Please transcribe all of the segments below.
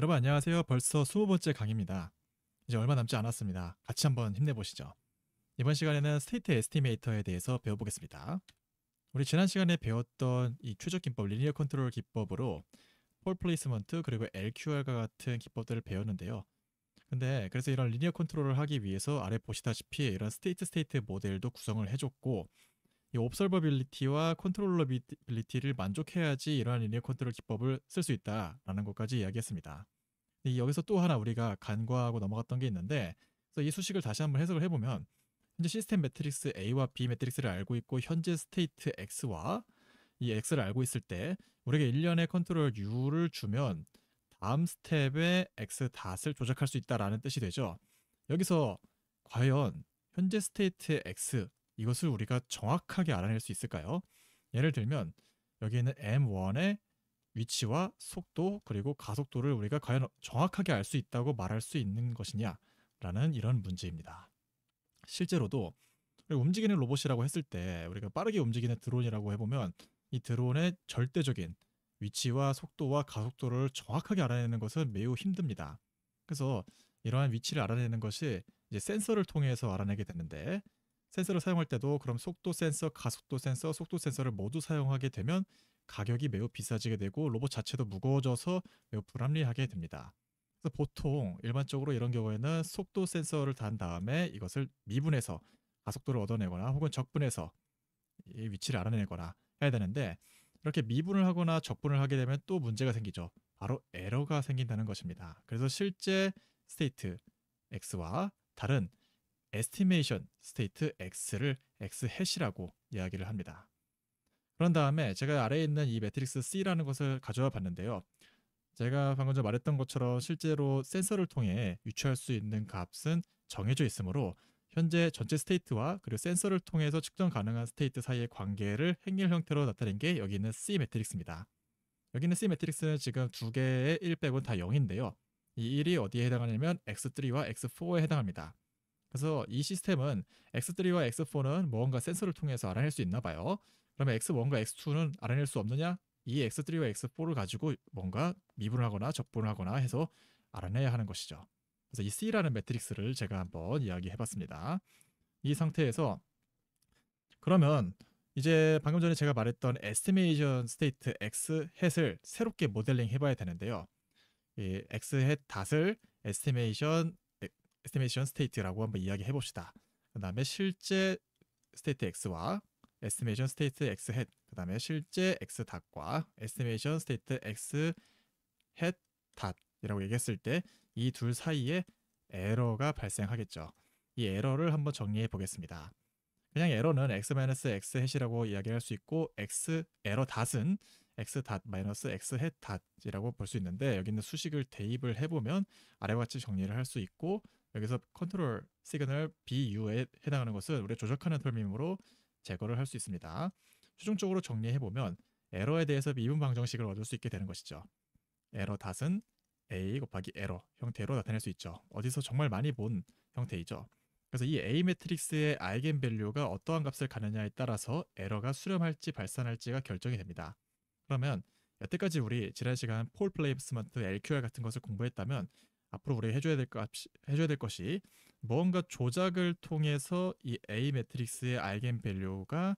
여러분 안녕하세요. 벌써 20번째 강의입니다. 이제 얼마 남지 않았습니다. 같이 한번 힘내보시죠. 이번 시간에는 스테이트 에스티메이터에 대해서 배워보겠습니다. 우리 지난 시간에 배웠던 이 최적 기법, 리니어 컨트롤 기법으로 폴 플레이스먼트 그리고 LQR과 같은 기법들을 배웠는데요. 근데 그래서 이런 리니어 컨트롤을 하기 위해서 아래 보시다시피 이런 스테이트 모델도 구성을 해줬고 이 옵설버빌리티와 컨트롤러빌리티를 만족해야지 이러한 리니어 컨트롤 기법을 쓸 수 있다라는 것까지 이야기했습니다. 여기서 또 하나 우리가 간과하고 넘어갔던 게 있는데, 그래서 이 수식을 다시 한번 해석을 해보면 현재 시스템 매트릭스 A와 B 매트릭스를 알고 있고 현재 스테이트 X와 이 X를 알고 있을 때 우리가 일련의 컨트롤 U를 주면 다음 스텝에 X 닷을 조작할 수 있다라는 뜻이 되죠. 여기서 과연 현재 스테이트 X 이것을 우리가 정확하게 알아낼 수 있을까요? 예를 들면 여기에는 M1의 위치와 속도 그리고 가속도를 우리가 과연 정확하게 알 수 있다고 말할 수 있는 것이냐라는 이런 문제입니다. 실제로도 움직이는 로봇이라고 했을 때 우리가 빠르게 움직이는 드론이라고 해보면 이 드론의 절대적인 위치와 속도와 가속도를 정확하게 알아내는 것은 매우 힘듭니다. 그래서 이러한 위치를 알아내는 것이 이제 센서를 통해서 알아내게 되는데, 센서를 사용할 때도 그럼 속도 센서, 가속도 센서, 속도 센서를 모두 사용하게 되면 가격이 매우 비싸지게 되고 로봇 자체도 무거워져서 매우 불합리하게 됩니다. 그래서 보통 일반적으로 이런 경우에는 속도 센서를 단 다음에 이것을 미분해서 가속도를 얻어내거나 혹은 적분해서 이 위치를 알아내거나 해야 되는데, 이렇게 미분을 하거나 적분을 하게 되면 또 문제가 생기죠. 바로 에러가 생긴다는 것입니다. 그래서 실제 스테이트 X와 다른 에스티메이션 스테이트 X를 X 해시라고 이야기를 합니다. 그런 다음에 제가 아래에 있는 이 매트릭스 C라는 것을 가져와 봤는데요. 제가 방금 전 말했던 것처럼 실제로 센서를 통해 유추할 수 있는 값은 정해져 있으므로 현재 전체 스테이트와 그리고 센서를 통해서 측정 가능한 스테이트 사이의 관계를 행렬 형태로 나타낸 게 여기 있는 C 매트릭스입니다. 여기 있는 C 매트릭스는 지금 두 개의 1 빼고는 다 0인데요. 이 1이 어디에 해당하냐면 X3와 X4에 해당합니다. 그래서 이 시스템은 X3와 X4는 무언가 센서를 통해서 알아낼 수 있나 봐요. 그러면 X1과 X2는 알아낼 수 없느냐? 이 X3와 X4를 가지고 뭔가 미분을 하거나 적분을 하거나 해서 알아내야 하는 것이죠. 그래서 이 C라는 매트릭스를 제가 한번 이야기해 봤습니다. 이 상태에서 그러면 이제 방금 전에 제가 말했던 에스티메이션 스테이트 X 햇을 새롭게 모델링 해봐야 되는데요. 이 X 햇 닷을 에스티메이션 스테이트라고 한번 이야기해 봅시다. 그 다음에 실제 스테이트 X와 에스티메이션 스테이트 X 햇, 그 다음에 실제 X 닷과 에스티메이션 스테이트 X 햇 닷이라고 얘기했을 때 이 둘 사이에 에러가 발생하겠죠. 이 에러를 한번 정리해 보겠습니다. 그냥 에러는 x-x 햇이라고 이야기할 수 있고 x 에러 닷은 x 닷 마이너스 x 햇 닷이라고 볼 수 있는데, 여기 있는 수식을 대입을 해보면 아래와 같이 정리를 할 수 있고, 여기서 컨트롤 시그널 BU에 해당하는 것은 우리가 조작하는 털림으로 제거를 할 수 있습니다. 최종적으로 정리해보면 에러에 대해서 미분 방정식을 얻을 수 있게 되는 것이죠. 에러 닷은 A 곱하기 에러 형태로 나타낼 수 있죠. 어디서 정말 많이 본 형태이죠. 그래서 이 A 매트릭스의 아이겐 밸류가 어떠한 값을 가느냐에 따라서 에러가 수렴할지 발산할지가 결정이 됩니다. 그러면 여태까지 우리 지난 시간 폴 플레이스먼트 LQR 같은 것을 공부했다면 앞으로 우리 해줘야 될 것이 무언가 조작을 통해서 이 A 매트릭스의 아이겐 밸류가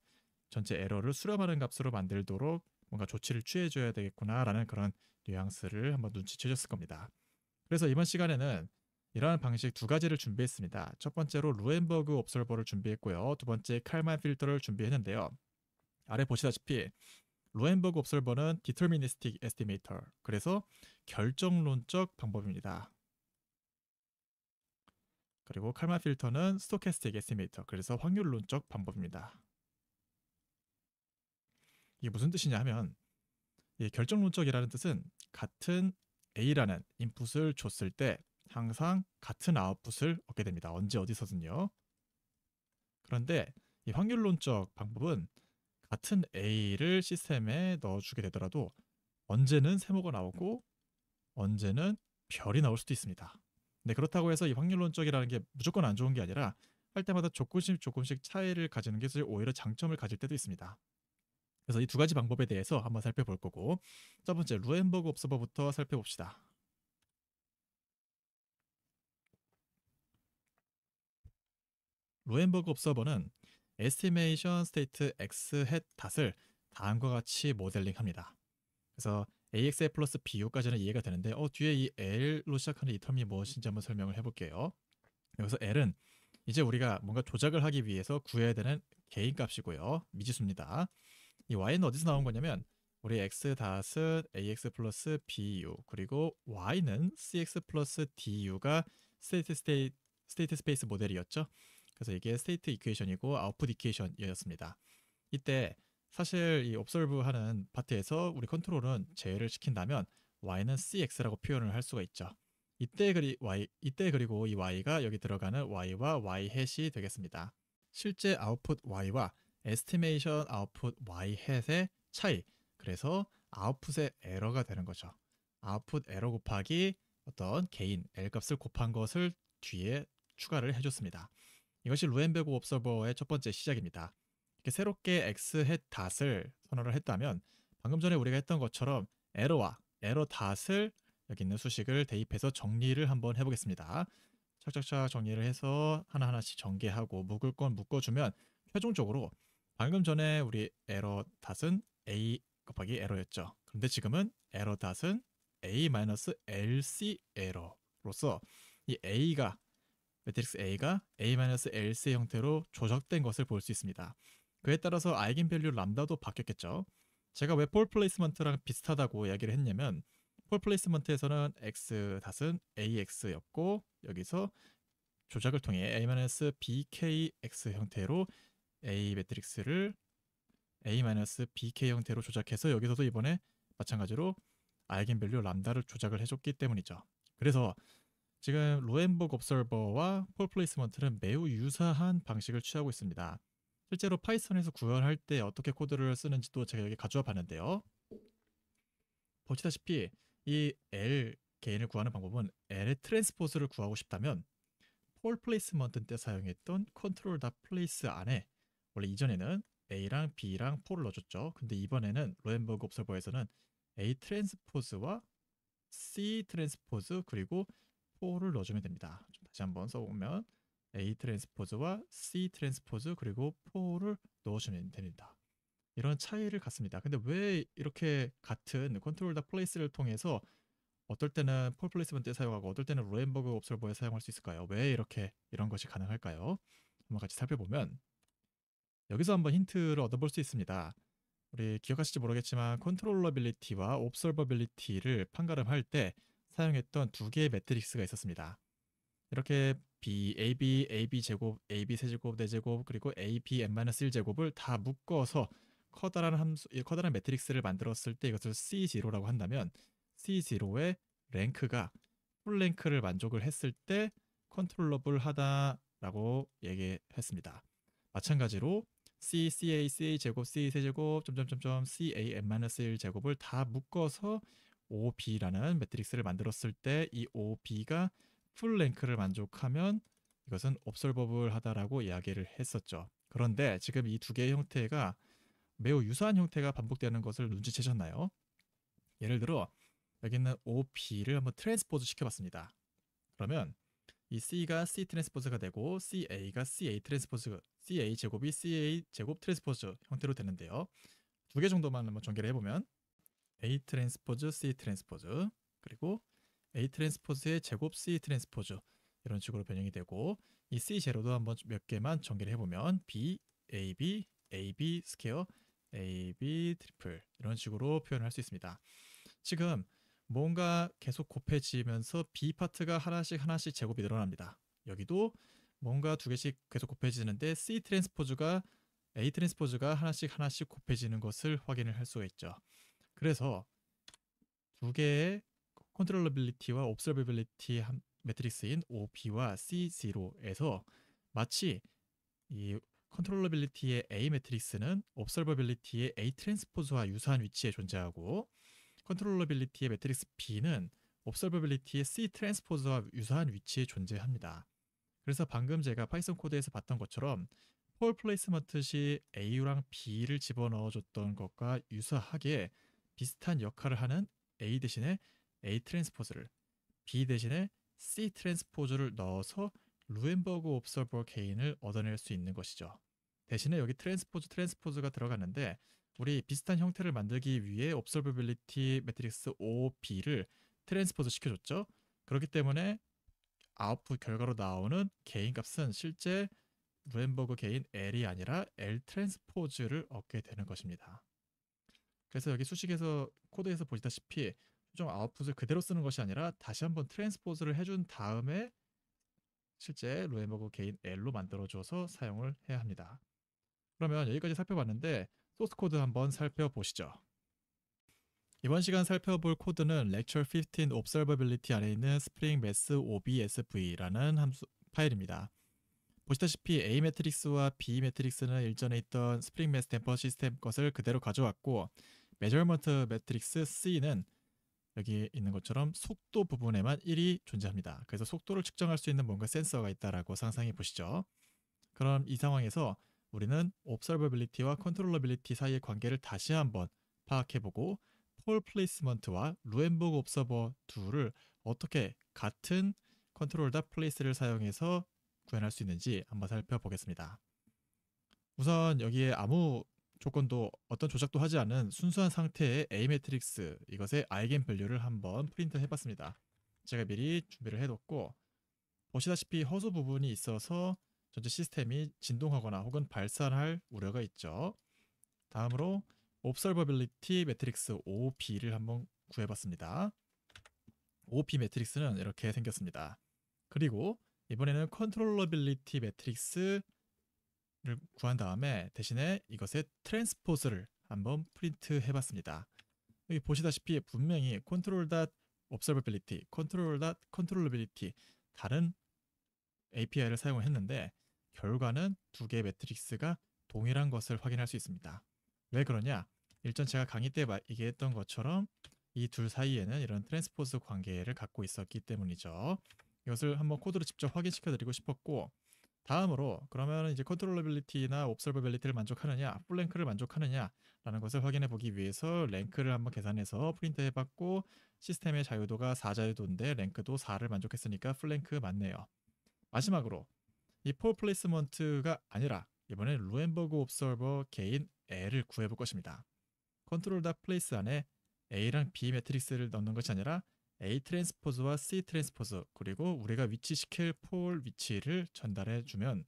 전체 에러를 수렴하는 값으로 만들도록 뭔가 조치를 취해줘야 되겠구나라는 그런 뉘앙스를 한번 눈치채셨을 겁니다. 그래서 이번 시간에는 이러한 방식 두 가지를 준비했습니다. 첫 번째로 루엔버그 옵설버를 준비했고요. 두 번째 칼만 필터를 준비했는데요. 아래 보시다시피 루엔버그 옵설버는 디터미니스틱 에스티메이터, 그래서 결정론적 방법입니다. 그리고 칼만 필터는 스토캐스틱 에스티메이터, 그래서 확률론적 방법입니다. 이게 무슨 뜻이냐 하면, 이 결정론적이라는 뜻은 같은 A라는 인풋을 줬을 때 항상 같은 아웃풋을 얻게 됩니다. 언제 어디서든요. 그런데 이 확률론적 방법은 같은 A를 시스템에 넣어주게 되더라도 언제는 세모가 나오고 언제는 별이 나올 수도 있습니다. 근데 그렇다고 해서 이 확률론적이라는 게 무조건 안 좋은 게 아니라 할 때마다 조금씩 차이를 가지는 게 오히려 장점을 가질 때도 있습니다. 그래서 이 두 가지 방법에 대해서 한번 살펴볼 거고, 첫 번째 루엔버그 옵서버부터 살펴봅시다. 로엔버그 옵서버는 estimation state x hat 닷을 다음과 같이 모델링합니다. 그래서 AXA 플러스 BU까지는 이해가 되는데 뒤에 이 L로 시작하는 이 텀이 무엇인지 한번 설명을 해볼게요. 여기서 L은 이제 우리가 뭔가 조작을 하기 위해서 구해야 되는 개인 값이고요. 미지수입니다. 이 Y는 어디서 나온 거냐면 우리 X 닷은 AX 플러스 BU 그리고 Y는 CX 플러스 DU가 스테이트 스페이스 모델이었죠. 그래서 이게 스테이트 이퀘이션이고 아웃풋 이퀘이션이었습니다. 이때 사실 이 옵설브 하는 파트에서 우리 컨트롤은 제외를 시킨다면 y는 cx라고 표현을 할 수가 있죠. 이때 그리고 이 y가 여기 들어가는 y와 y 햇이 되겠습니다. 실제 아웃풋 y와 에스티메이션 아웃풋 y 햇의 차이, 그래서 아웃풋의 에러가 되는 거죠. 아웃풋 에러 곱하기 어떤 개인 L 값을 곱한 것을 뒤에 추가를 해줬습니다. 이것이 루엔베그 옵서버의 첫 번째 시작입니다. 이렇게 새롭게 x 햇 닷을 선언을 했다면 방금 전에 우리가 했던 것처럼 에러와 에러 닷을 여기 있는 수식을 대입해서 정리를 한번 해보겠습니다. 착착착 정리를 해서 하나하나씩 전개하고 묶을 건 묶어주면 최종적으로 방금 전에 우리 에러 닷은 a 곱하기 에러였죠. 그런데 지금은 에러 닷은 a-lc 에러로서 이 a가 매트릭스 A가 A-LC 형태로 조작된 것을 볼 수 있습니다. 그에 따라서 아이겐밸류 람다도 바뀌었겠죠. 제가 왜 폴 플레이스먼트랑 비슷하다고 이야기를 했냐면 폴 플레이스먼트에서는 X 닷은 AX였고 여기서 조작을 통해 A-BKX 형태로 A 매트릭스를 A-BK 형태로 조작해서 여기서도 이번에 마찬가지로 아이겐밸류 람다를 조작을 해줬기 때문이죠. 그래서 지금 로엔버그 옵설버와 폴 플레이스먼트는 매우 유사한 방식을 취하고 있습니다. 실제로 파이썬에서 구현할 때 어떻게 코드를 쓰는지도 제가 여기 가져와 봤는데요. 보시다시피 이 L 개인을 구하는 방법은 L의 트랜스포즈를 구하고 싶다면 폴 플레이스먼트 때 사용했던 컨트롤 닷 플레이스 안에 원래 이전에는 A랑 B랑 4를 넣어줬죠. 근데 이번에는 로엔버그 옵설버에서는 A 트랜스포즈와 C 트랜스포즈 그리고 4를 넣어주면 됩니다. 좀 다시 한번 써보면 A 트랜스포즈와 C 트랜스포즈 그리고 4를 넣어주면 됩니다. 이런 차이를 갖습니다. 근데 왜 이렇게 같은 컨트롤 더 플레이스를 통해서 어떨 때는 폴 플레이스먼트에 사용하고 어떨 때는 로엔버그 옵설버에 사용할 수 있을까요? 왜 이렇게 이런 것이 가능할까요? 한번 같이 살펴보면 여기서 한번 힌트를 얻어볼 수 있습니다. 우리 기억하실지 모르겠지만 컨트롤러빌리티와 옵설버빌리티를 판가름할 때 사용했던 두 개의 매트릭스가 있었습니다. 이렇게 AB 제곱, AB 세제곱, 네제곱, 그리고 AB n-1제곱을 다 묶어서 커다란 매트릭스를 만들었을 때 이것을 C0라고 한다면 C0의 랭크가 풀랭크를 만족을 했을 때 컨트롤러블 하다라고 얘기했습니다. 마찬가지로 C, CA, CA 제곱, C 세제곱, 점점점점 CA n-1 제곱을 다 묶어서 OB라는 매트릭스를 만들었을 때 이 OB가 풀 랭크를 만족하면 이것은 옵설버블 하다라고 이야기를 했었죠. 그런데 지금 이 두 개의 형태가 매우 유사한 형태가 반복되는 것을 눈치채셨나요? 예를 들어 여기 있는 OB를 한번 트랜스포즈 시켜봤습니다. 그러면 이 C가 C 트랜스포즈가 되고 CA가 CA 트랜스포즈, CA 제곱이 CA 제곱 트랜스포즈 형태로 되는데요. 두 개 정도만 한번 전개를 해보면 A 트랜스포즈, C 트랜스포즈 그리고 A 트랜스포즈의 제곱 C 트랜스포즈 이런 식으로 변형이 되고 이 C 제로도 한번 몇 개만 전개를 해보면 B, AB, AB 스퀘어, AB 트리플 이런 식으로 표현을 할 수 있습니다. 지금 뭔가 계속 곱해지면서 B 파트가 하나씩 제곱이 늘어납니다. 여기도 뭔가 두 개씩 계속 곱해지는데 C 트랜스포즈가 A 트랜스포즈가 하나씩 곱해지는 것을 확인을 할 수가 있죠. 그래서 두 개의 컨트롤러빌리티와 옵서버빌리티 매트릭스인 OB와 C0에서 마치 이 컨트롤러빌리티의 A 매트릭스는 옵서버빌리티의 A 트랜스포즈와 유사한 위치에 존재하고 컨트롤러빌리티의 매트릭스 B는 옵서버빌리티의 C 트랜스포즈와 유사한 위치에 존재합니다. 그래서 방금 제가 파이썬 코드에서 봤던 것처럼 폴 플레이스먼트 시 A랑 B를 집어넣어줬던 것과 유사하게 비슷한 역할을 하는 A 대신에 A 트랜스포즈를 B 대신에 C 트랜스포즈를 넣어서 루엠버그 옵서버 개인을 얻어낼 수 있는 것이죠. 대신에 여기 트랜스포즈가 들어갔는데 우리 비슷한 형태를 만들기 위해 옵서버빌리티 매트릭스 OB를 트랜스포즈 시켜줬죠. 그렇기 때문에 아웃풋 결과로 나오는 개인 값은 실제 루엠버그 개인 L이 아니라 L 트랜스포즈를 얻게 되는 것입니다. 그래서 여기 수식에서 코드에서 보시다시피 최종 아웃풋을 그대로 쓰는 것이 아니라 다시 한번 트랜스포즈를 해준 다음에 실제 루엠버그 개인 L로 만들어줘서 사용을 해야 합니다. 그러면 여기까지 살펴봤는데 소스 코드 한번 살펴보시죠. 이번 시간 살펴볼 코드는 Lecture 15 Observability 안에 있는 Spring Mass OBSV라는 함수 파일입니다. 보시다시피 A 매트릭스와 B 매트릭스는 일전에 있던 Spring Mass 댐퍼 시스템 것을 그대로 가져왔고 Measurement 매트릭스 C는 여기 있는 것처럼 속도 부분에만 1이 존재합니다. 그래서 속도를 측정할 수 있는 뭔가 센서가 있다라고 상상해 보시죠. 그럼 이 상황에서 우리는 Observability와 Controllability 사이의 관계를 다시 한번 파악해보고 폴 플레이스먼트와 루엠버그 옵서버 둘을 어떻게 같은 컨트롤.place를 사용해서 구현할 수 있는지 한번 살펴보겠습니다. 우선 여기에 아무 조건도 어떤 조작도 하지 않은 순수한 상태의 A 매트릭스 이것의 아이겐 밸류를 한번 프린트 해봤습니다. 제가 미리 준비를 해뒀고 보시다시피 허수 부분이 있어서 전체 시스템이 진동하거나 혹은 발산할 우려가 있죠. 다음으로 Observability 매트릭스 OB를 한번 구해봤습니다. OB 매트릭스는 이렇게 생겼습니다. 그리고 이번에는 Controllability 매트릭스를 구한 다음에 대신에 이것의 트랜스포즈를 한번 프린트 해봤습니다. 여기 보시다시피 분명히 Control.Observability, Control.Controllability 다른 API를 사용을 했는데 결과는 두 개의 매트릭스가 동일한 것을 확인할 수 있습니다. 왜 그러냐? 일전 제가 강의 때 얘기했던 것처럼 이 둘 사이에는 이런 트랜스포즈 관계를 갖고 있었기 때문이죠. 이것을 한번 코드로 직접 확인시켜 드리고 싶었고 다음으로 그러면 이제 컨트롤러빌리티나 옵서버빌리티를 만족하느냐 풀랭크를 만족하느냐 라는 것을 확인해 보기 위해서 랭크를 한번 계산해서 프린트 해봤고 시스템의 자유도가 4자유도인데 랭크도 4를 만족했으니까 풀랭크 맞네요. 마지막으로 이 폴 플레이스먼트가 아니라 이번엔 루엠버그 옵서버 개인 L을 구해볼 것입니다. 컨트롤.place 안에 A랑 B 매트릭스를 넣는 것이 아니라 A 트랜스포즈와 C 트랜스포즈 그리고 우리가 위치시킬 폴 위치를 전달해 주면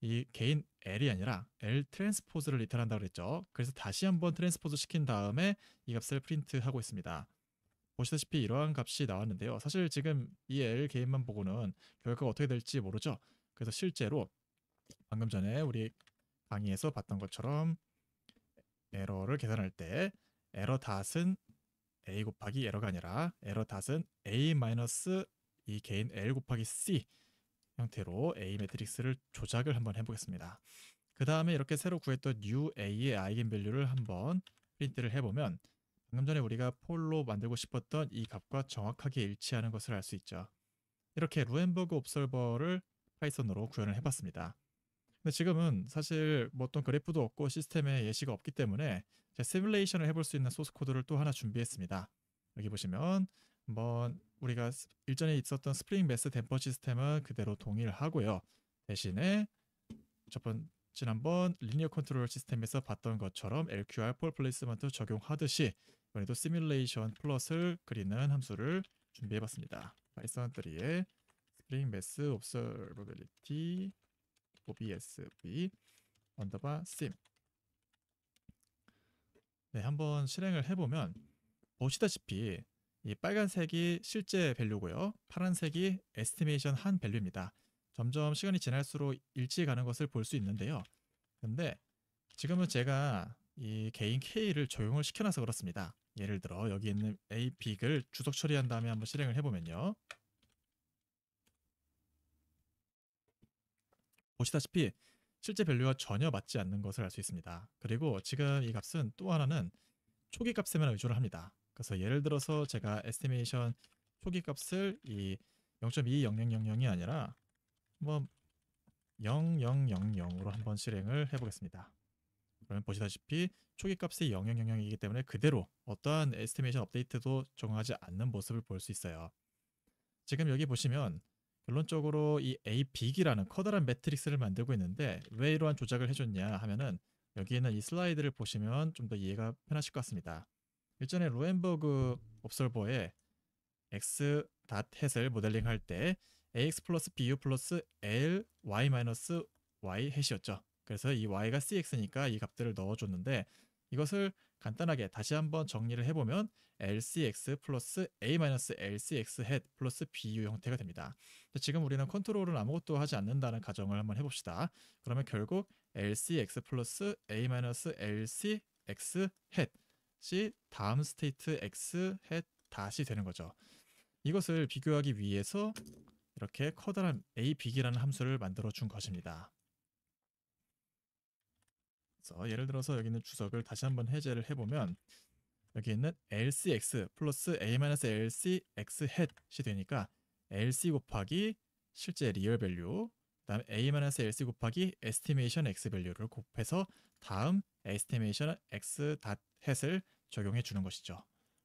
이 개인 L이 아니라 L 트랜스포즈를 리턴한다고 그랬죠. 그래서 다시 한번 트랜스포즈 시킨 다음에 이 값을 프린트하고 있습니다. 보시다시피 이러한 값이 나왔는데요. 사실 지금 이 L 개인만 보고는 결과가 어떻게 될지 모르죠. 그래서 실제로 방금 전에 우리 강의에서 봤던 것처럼 에러를 계산할 때 에러 닷은 A 곱하기 에러가 아니라 에러 닷은 A 마이너스 이 개인 L 곱하기 C 형태로 A 매트릭스를 조작을 한번 해보겠습니다. 그 다음에 이렇게 새로 구했던 UA의 아이겐 밸류를 한번 프린트를 해보면 방금 전에 우리가 폴로 만들고 싶었던 이 값과 정확하게 일치하는 것을 알 수 있죠. 이렇게 루엠버그 옵서버를 파이썬으로 구현을 해봤습니다. 근데 지금은 사실 뭐 어떤 그래프도 없고 시스템에 예시가 없기 때문에 제가 시뮬레이션을 해볼 수 있는 소스 코드를 또 하나 준비했습니다. 여기 보시면 한번 우리가 일전에 있었던 스프링 매스 댐퍼 시스템은 그대로 동일하고요. 대신에 지난번 리니어 컨트롤 시스템에서 봤던 것처럼 LQR 폴 플레이스먼트 적용하듯이 이번에도 시뮬레이션 플롯을 그리는 함수를 준비해봤습니다. 파이썬 3에 스프링 매스 옵서버빌리티 OBSV 언더바 sim 네, 한번 실행을 해보면 보시다시피 이 빨간색이 실제 밸류고요. 파란색이 에스티메이션 한 밸류입니다. 점점 시간이 지날수록 일치가는 것을 볼 수 있는데요. 근데 지금은 제가 이 개인 K를 조용을 시켜놔서 그렇습니다. 예를 들어 여기 있는 A, B를 주석 처리한 다음에 한번 실행을 해보면요. 보시다시피 실제 밸류와 전혀 맞지 않는 것을 알 수 있습니다. 그리고 지금 이 값은 또 하나는 초기 값에만 의존을 합니다. 그래서 예를 들어서 제가 에스티메이션 초기 값을 이 0.20000이 아니라 뭐 0000으로 한번 실행을 해보겠습니다. 그러면 보시다시피 초기 값이 0000이기 때문에 그대로 어떠한 에스티메이션 업데이트도 적용하지 않는 모습을 볼 수 있어요. 지금 여기 보시면 결론적으로 이 a-big이라는 커다란 매트릭스를 만들고 있는데 왜 이러한 조작을 해줬냐 하면은 여기 있는 이 슬라이드를 보시면 좀 더 이해가 편하실 것 같습니다. 일전에 루엔버그 옵설버에 x.햇을 모델링 할 때 ax 플러스 bu 플러스 l y 마이너스 y 햇이었죠. 그래서 이 y가 cx니까 이 값들을 넣어줬는데 이것을 간단하게 다시 한번 정리를 해보면 lcx 플러스 a 마이너스 lcx 햇 플러스 bu 형태가 됩니다. 지금 우리는 컨트롤은 아무것도 하지 않는다는 가정을 한번 해봅시다. 그러면 결국 lcx 플러스 a 마이너스 lcx 햇이 다음 스테이트 x 햇 다시 되는 거죠. 이것을 비교하기 위해서 이렇게 커다란 a-big이라는 함수를 만들어 준 것입니다. 그래서 예를 들어서 여기 있는 주석을 다시 한번 해제를 해보면 여기 있는 lcx 플러스 a-lcx 햇이 되니까 lc 곱하기 실제 리얼 밸류 그다음 a-lc 곱하기 estimation x 밸류를 곱해서 다음 estimation x 햇을 적용해 주는 것이죠.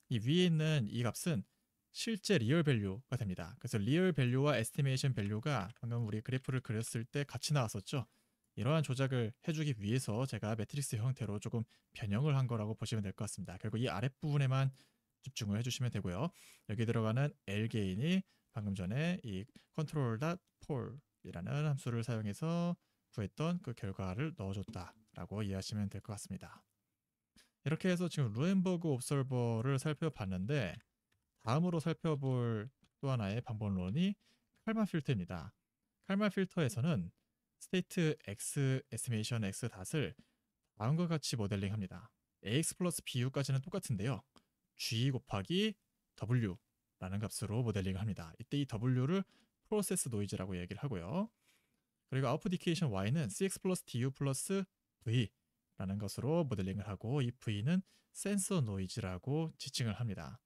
이 위에 있는 이 값은 실제 리얼 밸류가 됩니다. 그래서 리얼 밸류와 에스티메이션 밸류가 방금 우리 그래프를 그렸을 때 같이 나왔었죠. 이러한 조작을 해주기 위해서 제가 매트릭스 형태로 조금 변형을 한 거라고 보시면 될 것 같습니다. 결국 이 아랫부분에만 집중을 해주시면 되고요. 여기 들어가는 L게인이 방금 전에 이 control.pol이라는 함수를 사용해서 구했던 그 결과를 넣어줬다라고 이해하시면 될 것 같습니다. 이렇게 해서 지금 루엔버그 옵설버를 살펴봤는데 다음으로 살펴볼 또 하나의 방법론이 칼만 필터입니다. 칼만 필터에서는 스테이트 x 에스티메이션 x 닷을 다음과 같이 모델링합니다. ax 플러스 bu까지는 똑같은데요. g 곱하기 w라는 값으로 모델링을 합니다. 이때 이 w를 프로세스 노이즈라고 얘기를 하고요. 그리고 아웃풋 디케이션 y는 cx 플러스 du 플러스 v라는 것으로 모델링을 하고 이 v는 센서 노이즈라고 지칭을 합니다.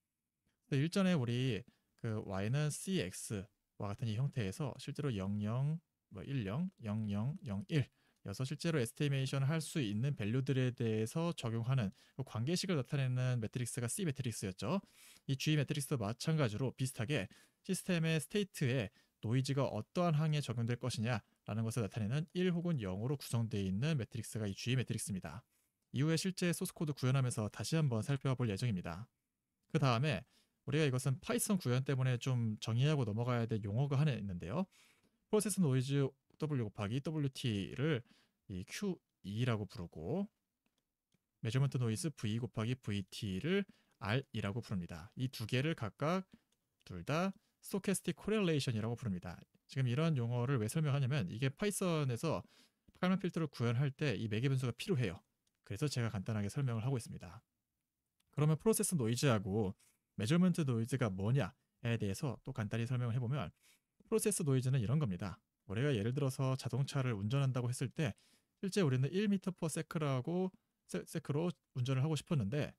일전에 우리 그 y는 cx와 같은 이 형태에서 실제로 00, 10, 00, 01 여서 실제로 에스티메이션을 할 수 있는 밸류들에 대해서 적용하는 그 관계식을 나타내는 매트릭스가 C 매트릭스였죠. 이 G 매트릭스도 마찬가지로 비슷하게 시스템의 스테이트에 노이즈가 어떠한 항에 적용될 것이냐라는 것을 나타내는 1 혹은 0으로 구성되어 있는 매트릭스가 이 G 매트릭스입니다. 이후에 실제 소스코드 구현하면서 다시 한번 살펴볼 예정입니다. 그 다음에 우리가 이것은 파이썬 구현 때문에 좀 정의하고 넘어가야 될 용어가 하나 있는데요. 프로세스 노이즈 W 곱하기 WT를 이 QE라고 부르고 메저먼트 노이즈 V 곱하기 VT를 RE라고 부릅니다. 이 두 개를 각각 둘 다 스토캐스틱 코렐레이션이라고 부릅니다. 지금 이런 용어를 왜 설명하냐면 이게 파이썬에서 칼만 필터를 구현할 때 이 매개 변수가 필요해요. 그래서 제가 간단하게 설명을 하고 있습니다. 그러면 프로세스 노이즈하고 메저먼트 노이즈가 뭐냐에 대해서 또 간단히 설명을 해보면 프로세스 노이즈는 이런 겁니다. 우리가 예를 들어서 자동차를 운전한다고 했을 때 실제 우리는 1m/s라고 세크로 운전을 하고 싶었는데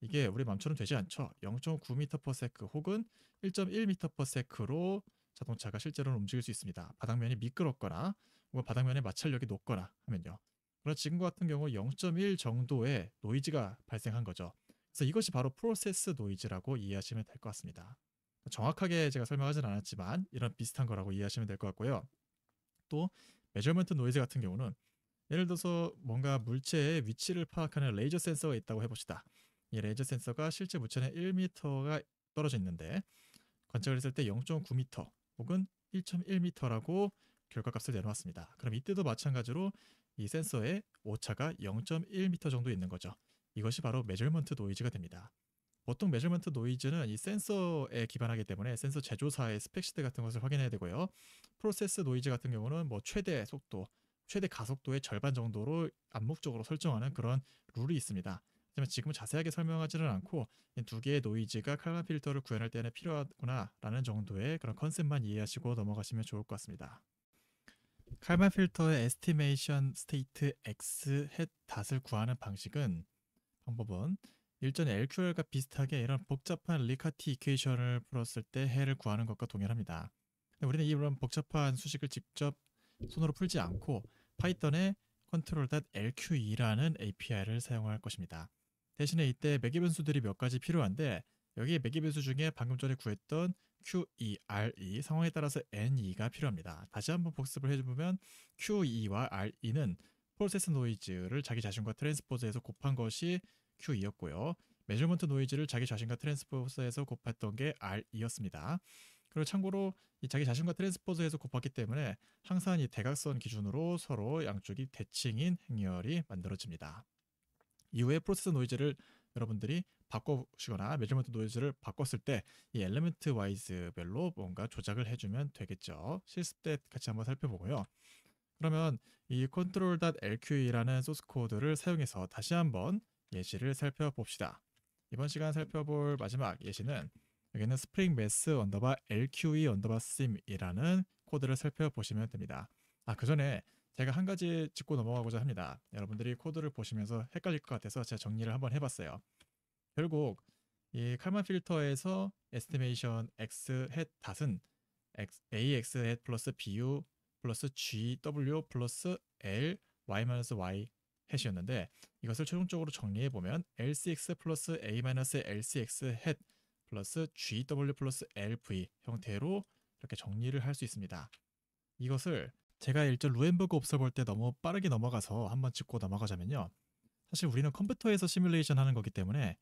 이게 우리 마음처럼 되지 않죠. 0.9m/s 혹은 1.1m/s로 자동차가 실제로는 움직일 수 있습니다. 바닥면이 미끄럽거나 혹은 바닥면의 마찰력이 높거나 하면요. 그러나 지금과 같은 경우 0.1 정도의 노이즈가 발생한 거죠. 그래서 이것이 바로 프로세스 노이즈라고 이해하시면 될 것 같습니다. 정확하게 제가 설명하진 않았지만 이런 비슷한 거라고 이해하시면 될 것 같고요. 또 메저먼트 노이즈 같은 경우는 예를 들어서 뭔가 물체의 위치를 파악하는 레이저 센서가 있다고 해봅시다. 이 레이저 센서가 실제 물체는 1m가 떨어져 있는데 관측을 했을 때 0.9m 혹은 1.1m라고 결과값을 내놓았습니다. 그럼 이때도 마찬가지로 이 센서의 오차가 0.1m 정도 있는 거죠. 이것이 바로 메저먼트 노이즈가 됩니다. 보통 메저먼트 노이즈는 이 센서에 기반하기 때문에 센서 제조사의 스펙시트 같은 것을 확인해야 되고요. 프로세스 노이즈 같은 경우는 뭐 최대 속도, 최대 가속도의 절반 정도로 암묵적으로 설정하는 그런 룰이 있습니다. 하지만 지금 자세하게 설명하지는 않고 이 두 개의 노이즈가 칼만 필터를 구현할 때는 필요하구나라는 정도의 그런 컨셉만 이해하시고 넘어가시면 좋을 것 같습니다. 칼만 필터의 에스티메이션 스테이트 x 햇 닷을 구하는 방법은 일전에 LQR과 비슷하게 이런 복잡한 리카티 이퀘이션을 풀었을 때 해를 구하는 것과 동일합니다. 우리는 이런 복잡한 수식을 직접 손으로 풀지 않고 파이썬의 control.lqe라는 API를 사용할 것입니다. 대신에 이때 매개 변수들이 몇 가지 필요한데 여기에 매개 변수 중에 방금 전에 구했던 QE, 상황에 따라서 NE가 필요합니다. 다시 한번 복습을 해보면 QE와 RE는 프로세스 노이즈를 자기 자신과 트랜스포즈에서 곱한 것이 QE였고요. 메저먼트 노이즈를 자기 자신과 트랜스포즈에서 곱했던 게 RE였습니다. 그리고 참고로 이 자기 자신과 트랜스포즈에서 곱했기 때문에 항상 이 대각선 기준으로 서로 양쪽이 대칭인 행렬이 만들어집니다. 이후에 프로세스 노이즈를 여러분들이 바꿔보시거나 메저먼트 노이즈를 바꿨을 때 이 엘리먼트 와이즈별로 뭔가 조작을 해주면 되겠죠. 실습 때 같이 한번 살펴보고요. 그러면 이 control.lqe라는 소스 코드를 사용해서 다시 한번 예시를 살펴봅시다. 이번 시간 살펴볼 마지막 예시는 여기는 spring mass lqe sim이라는 코드를 살펴보시면 됩니다. 그 전에 제가 한 가지 짚고 넘어가고자 합니다. 여러분들이 코드를 보시면서 헷갈릴 것 같아서 제가 정리를 한번 해봤어요. 결국 이 칼만 필터에서 estimation x hat 닷은 ax hat 플러스 bu 플러스 gw 플러스 l y-y 햇이었는데 이것을 최종적으로 정리해 보면 lcx 플러스 a-lcx hat 플러스 gw 플러스 lv 형태로 이렇게 정리를 할 수 있습니다. 이것을 제가 일전 루엔버그 옵서 볼 때 너무 빠르게 넘어가서 한번 짚고 넘어가자면요. 사실 우리는 컴퓨터에서 시뮬레이션 하는 거기 때문에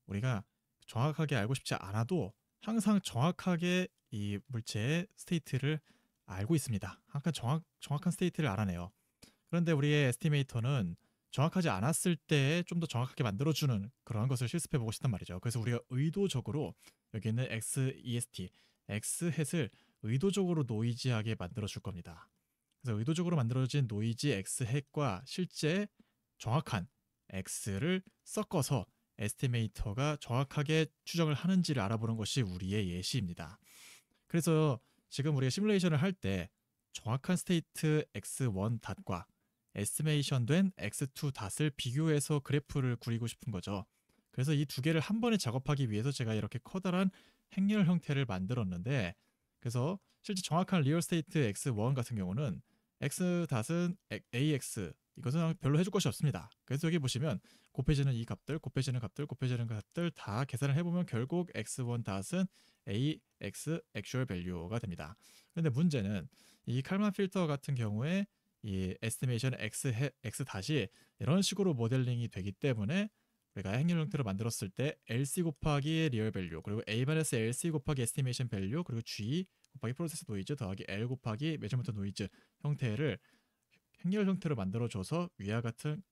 우리가 정확하게 알고 싶지 않아도 항상 정확하게 이 물체의 스테이트를 알고 있습니다. 항상 정확한 스테이트를 알아내요. 그런데 우리의 에스티메이터는 정확하지 않았을 때 좀 더 정확하게 만들어주는 그런 것을 실습해 보고 싶단 말이죠. 그래서 우리가 의도적으로 여기 있는 XEST, X햇을 의도적으로 노이지하게 만들어 줄 겁니다. 그래서 의도적으로 만들어진 노이지 X햇과 실제 정확한 X를 섞어서 에스티메이터가 정확하게 추정을 하는지를 알아보는 것이 우리의 예시입니다. 그래서 지금 우리가 시뮬레이션을 할 때 정확한 스테이트 x1 닷과 에스티메이션 된 x2 닷을 비교해서 그래프를 그리고 싶은 거죠. 그래서 이 두 개를 한 번에 작업하기 위해서 제가 이렇게 커다란 행렬 형태를 만들었는데, 그래서 실제 정확한 리얼 스테이트 x1 같은 경우는 x 닷은 ax 이것은 별로 해줄 것이 없습니다. 그래서 여기 보시면 곱해지는 이 값들, 곱해지는 값들, 곱해지는 값들 다 계산을 해보면 결국 x1 닷은 ax actual value가 됩니다. 그런데 문제는 이 칼만 필터 같은 경우에 이 estimation x 닷이 이런 식으로 모델링이 되기 때문에 우리가 행렬 형태로 만들었을 때 LC 곱하기 리얼 밸류 그리고 A-LC 곱하기 estimation 밸류 그리고 G 곱하기 프로세스 노이즈 더하기 L 곱하기 메저먼트 노이즈 형태를 행렬 형태로 만들어줘서 위와 같은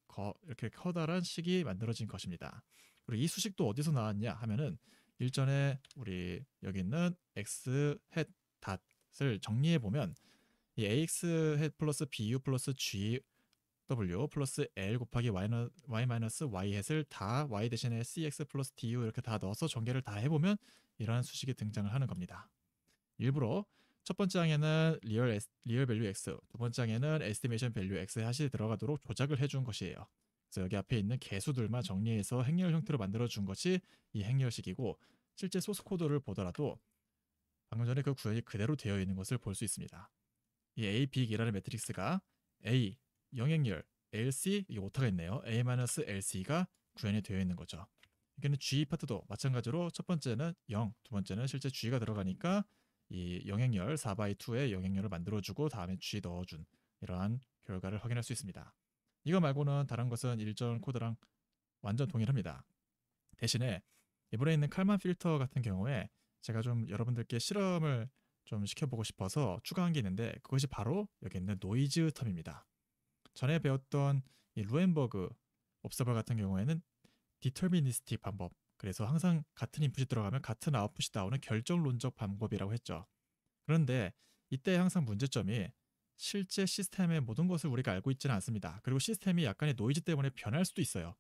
이렇게 커다란 식이 만들어진 것입니다. 그리고 이 수식도 어디서 나왔냐 하면은 일전에 우리 여기 있는 x 햇 닷을 정리해 보면 이 ax 햇 플러스 bu 플러스 g w 플러스 l 곱하기 y 마이너스 y 햇을 다 y 대신에 cx 플러스 du 이렇게 다 넣어서 전개를 다 해보면 이러한 수식이 등장을 하는 겁니다. 일부러 첫 번째 항에는 리얼 밸류 x, 두 번째 항에는 에스티메이션 밸류 x의 하시 들어가도록 조작을 해준 것이에요. 그래서 여기 앞에 있는 개수들만 정리해서 행렬 형태로 만들어준 것이 이 행렬식이고, 실제 소스 코드를 보더라도 방금 전에 그 구현이 그대로 되어 있는 것을 볼 수 있습니다. 이 a, b이라는 매트릭스가 a, 영행렬, lc, 이게 오타가 있네요. a-lc가 구현이 되어 있는 거죠. 여기는 g 파트도 마찬가지로 첫 번째는 0, 두 번째는 실제 g가 들어가니까 이 영행열 4x2의 영행열을 만들어주고 다음에 G 넣어준 이러한 결과를 확인할 수 있습니다. 이거 말고는 다른 것은 일전 코드랑 완전 동일합니다. 대신에 이번에 있는 칼만 필터 같은 경우에 제가 좀 여러분들께 실험을 좀 시켜보고 싶어서 추가한 게 있는데, 그것이 바로 여기 있는 노이즈 텀입니다. 전에 배웠던 이 루엔버그 옵서버 같은 경우에는 디터미니스틱 방법, 그래서 항상 같은 인풋이 들어가면 같은 아웃풋이 나오는 결정론적 방법이라고 했죠. 그런데 이때 항상 문제점이 실제 시스템의 모든 것을 우리가 알고 있지는 않습니다. 그리고 시스템이 약간의 노이즈 때문에 변할 수도 있어요.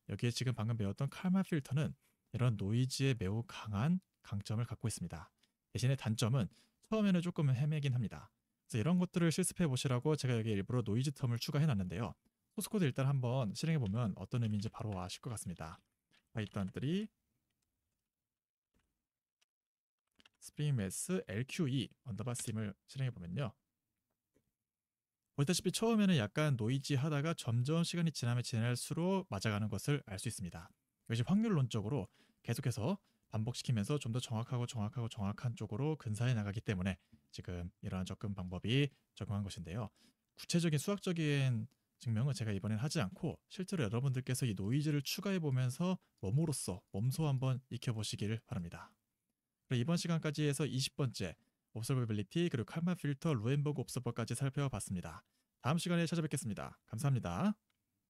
여기에 지금 방금 배웠던 칼만 필터는 이런 노이즈에 매우 강한 강점을 갖고 있습니다. 대신에 단점은 처음에는 조금 헤매긴 합니다. 그래서 이런 것들을 실습해 보시라고 제가 여기 일부러 노이즈 텀을 추가해 놨는데요. 소스코드 일단 한번 실행해 보면 어떤 의미인지 바로 아실 것 같습니다. 파이썬 3 spring mass lqe sim을 실행해 보면요. 보시다시피 처음에는 약간 노이지하다가 점점 시간이 지날수록 맞아가는 것을 알 수 있습니다. 이것이 확률론적으로 계속해서 반복시키면서 좀 더 정확한 쪽으로 근사해 나가기 때문에 지금 이러한 접근 방법이 적용한 것인데요. 구체적인 수학적인 증명은 제가 이번엔 하지 않고 실제로 여러분들께서 이 노이즈를 추가해 보면서 몸소 한번 익혀보시길 바랍니다. 그리고 이번 시간까지 해서 20번째 옵서버빌리티 그리고 칼만 필터 루엔버그 옵서버까지 살펴봤습니다. 다음 시간에 찾아뵙겠습니다. 감사합니다.